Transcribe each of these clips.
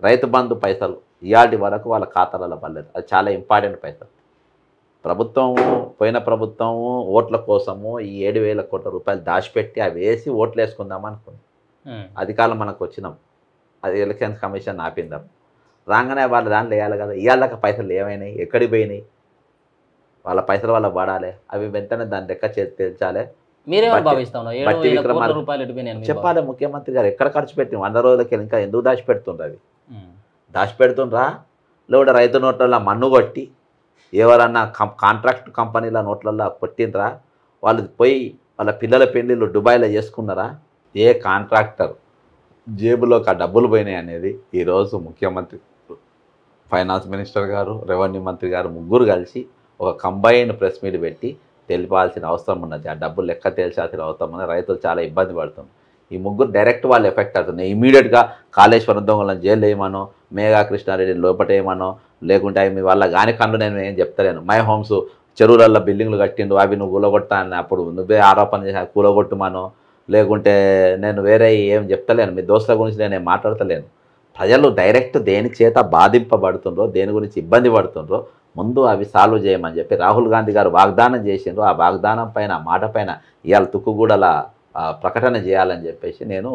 రైతు బంధు పైసలు ఇయాటి వరకు వాళ్ళ ఖాతాలలో పడలేదు. అది చాలా ఇంపార్టెంట్ పైసలు. పోయిన ప్రభుత్వము ఓట్ల కోసము ఈ 7,000 కోట్ల రూపాయలు దాచిపెట్టి అవి వేసి ఓట్లు వేసుకుందాం అనుకుంది. అధికారం మనకు వచ్చినాం, అది ఎలక్షన్ కమిషన్ ఆపిందాం. రాగానే వాళ్ళ దాంట్లో వేయాలి కదా. ఇవాళ పైసలు ఏమైనాయి, ఎక్కడికి పోయినాయి, వాళ్ళ పైసలు వాళ్ళకి పడాలి. అవి వెంటనే దాని లెక్క తేల్చాలి. చెప్పాలి ముఖ్యమంత్రి గారు ఎక్కడ ఖర్చు పెట్టి 100 రోజులకి ఇంకా ఎందుకు దాచిపెడుతుండ్రు, అవి దాచిపెడుతుండ్రా లేకపోతే రైతు నోట్లలో మన్ను కొట్టి ఎవరన్నా కాంట్రాక్ట్ కంపెనీల నోట్లలో కొట్టిండ్రా, వాళ్ళు పోయి వాళ్ళ పిల్లల పెళ్ళిళ్ళు దుబాయ్లో చేసుకున్నారా? ఏ కాంట్రాక్టర్ జేబులోకి ఆ డబ్బులు పోయినాయి అనేది ఈరోజు ముఖ్యమంత్రి, ఫైనాన్స్ మినిస్టర్ గారు, రెవెన్యూ మంత్రి గారు ముగ్గురు కలిసి ఒక కంబైన్డ్ ప్రెస్ మీట్ పెట్టి తెలిపాల్సిన అవసరం ఉన్నది. ఆ డబ్బులు లెక్క తేల్చాల్సిన అవసరం ఉన్నది. రైతులు చాలా ఇబ్బంది పడుతుంది. ఈ ముగ్గురు డైరెక్ట్ వాళ్ళు ఎఫెక్ట్ అవుతున్నాయి. ఇమీడియట్గా కాళేశ్వరం దొంగలను జైలు వేయమనో, మేఘా కృష్ణారెడ్డిని లోపటేయమనో, లేకుంటే అవి మీ వాళ్ళ గాని కళ్ళు నేను ఏం చెప్తలేను. మై హోమ్స్ చెరువులలో బిల్డింగ్లు కట్టిండు, అవి నువ్వు కూలగొట్టా అని అప్పుడు నువ్వే ఆరోపణ చేసి కూలగొట్టుమనో, లేకుంటే నేను వేరే ఏం చెప్తలేను. మీ దోస్తుల గురించి నేనేం మాట్లాడతలేను. ప్రజలు డైరెక్ట్ దేనికి చేత బాధింపబడుతుండ్రో, దేని గురించి ఇబ్బంది పడుతుండ్రో ముందు అవి సాల్వ్ చేయమని చెప్పి రాహుల్ గాంధీ గారు వాగ్దానం చేసిండ్రు. ఆ వాగ్దానం పైన, మాట పైన ఇవాళ తుక్కుగూడల ప్రకటన చేయాలని చెప్పేసి నేను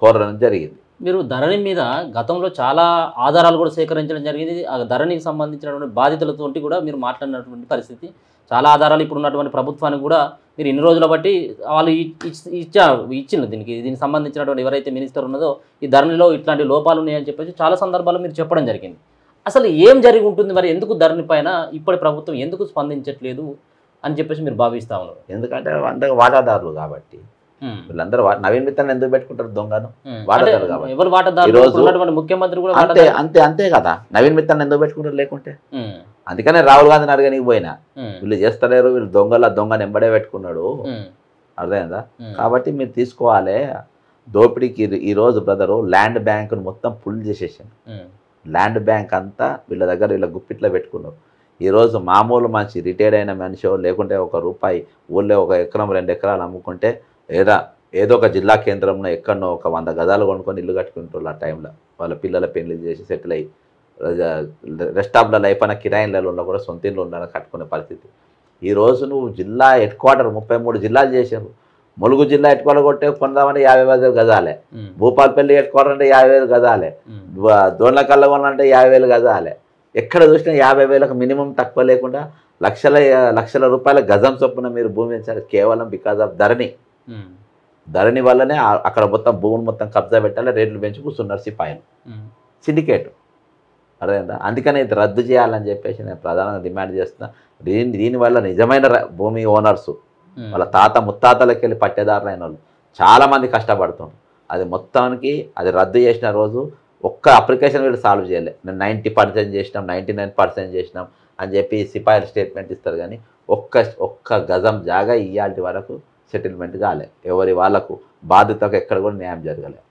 కోరడం జరిగింది. మీరు ధరణి మీద గతంలో చాలా ఆధారాలు కూడా సేకరించడం జరిగింది. ఆ ధరణికి సంబంధించినటువంటి బాధితులతో కూడా మీరు మాట్లాడినటువంటి పరిస్థితి, చాలా ఆధారాలు ఇప్పుడు ఉన్నటువంటి ప్రభుత్వానికి కూడా మీరు ఇన్ని రోజుల బట్టి వాళ్ళు ఇచ్చింది దీనికి సంబంధించినటువంటి ఎవరైతే మినిస్టర్ ఉన్నదో ఈ ధరణిలో ఇట్లాంటి లోపాలు ఉన్నాయని చెప్పేసి చాలా సందర్భాల్లో మీరు చెప్పడం జరిగింది. అసలు ఏం జరిగి ఉంటుంది మరి, ఎందుకు ధరణి పైన ఇప్పటి ప్రభుత్వం ఎందుకు స్పందించట్లేదు అని చెప్పేసి మీరు భావిస్తా ఉన్నారు? ఎందుకంటే అందరూ వాటాదారులు కాబట్టి వీళ్ళందరూ నవీన్ మిత్తల్ని ఎందుకు పెట్టుకుంటారు దొంగను? వాటాదారు కాబట్టి. ఎవరు వాటాదారు? ముఖ్యమంత్రి కూడా అంతే కదా. నవీన్ మిత్తల్ని ఎందుకు పెట్టుకుంటారు లేకుంటే? అందుకనే రాహుల్ గాంధీని అడగనికి పోయినా, వీళ్ళు చేస్తలేరు, వీళ్ళు దొంగను ఎంబడే పెట్టుకున్నాడు, అర్థమైందా? కాబట్టి మీరు తీసుకోవాలి. దోపిడీకి ఈరోజు బ్రదరు ల్యాండ్ బ్యాంకును మొత్తం పుల్ చేసేసాను. ల్యాండ్ బ్యాంక్ అంతా వీళ్ళ దగ్గర వీళ్ళ గుప్పిట్లో పెట్టుకున్నారు. ఈరోజు మామూలు మనిషి, రిటైర్డ్ అయిన మనిషి, లేకుంటే ₹1 ఊళ్ళో 1 ఎకరం 2 ఎకరాలు అమ్ముకుంటే ఏదో ఒక జిల్లా కేంద్రంలో ఎక్కడనో ఒక 100 గజాలు కొనుక్కొని ఇల్లు కట్టుకుంటారు. ఆ టైంలో వాళ్ళ పిల్లల పెళ్లి చేసి సెటిల్ అయ్యి రెస్ట్ ఆఫ్ ద లైఫ్ అన్న కిరాయిలలో కూడా సొంత ఇల్లు ఉండాలని కట్టుకునే పరిస్థితి. ఈరోజు నువ్వు జిల్లా హెడ్ క్వార్టర్ 33 జిల్లాలు చేసారు. ములుగు జిల్లా హెడ్ క్వార్టర్ కొట్టే కొందామని 50,000 గజాలే, భూపాలపల్లి హెడ్ క్వార్టర్ అంటే 50,000 గజాలే, దోర్లకల్ల కొనాలంటే 50,000 గజాలే. ఎక్కడ చూసినా 50,000కు మినిమం తక్కువ లేకుండా లక్షల రూపాయల గజం చొప్పున మీరు భూమి ఇచ్చారు. కేవలం బికాజ్ ఆఫ్ ధరణి వల్లనే అక్కడ మొత్తం భూములు మొత్తం కబ్జా పెట్టాలి, రేట్లు పెంచి కూర్చున్నారు సిపాయిలు, సిండికేట్. అర్థమైందా? అందుకని ఇది రద్దు చేయాలని చెప్పేసి నేను ప్రధానంగా డిమాండ్ చేస్తున్నా. దీనివల్ల నిజమైన భూమి ఓనర్సు, వాళ్ళ తాత ముత్తాతలకి వెళ్ళి పట్టేదారులైన వాళ్ళు చాలామంది కష్టపడుతున్నారు. అది మొత్తానికి అది రద్దు చేసిన రోజు ఒక్క అప్లికేషన్ వీళ్ళు సాల్వ్ చేయలే. నేను 90% చేసినాం, 99% చేసినాం అని చెప్పి సిపాయిలు స్టేట్మెంట్ ఇస్తారు. కానీ ఒక్క గజం జాగా ఇయ్యాల్టి వరకు సెటిల్మెంట్ కాలే. ఎవరి వాళ్ళకు బాధితులకు ఎక్కడ కూడా న్యాయం జరగలేదు.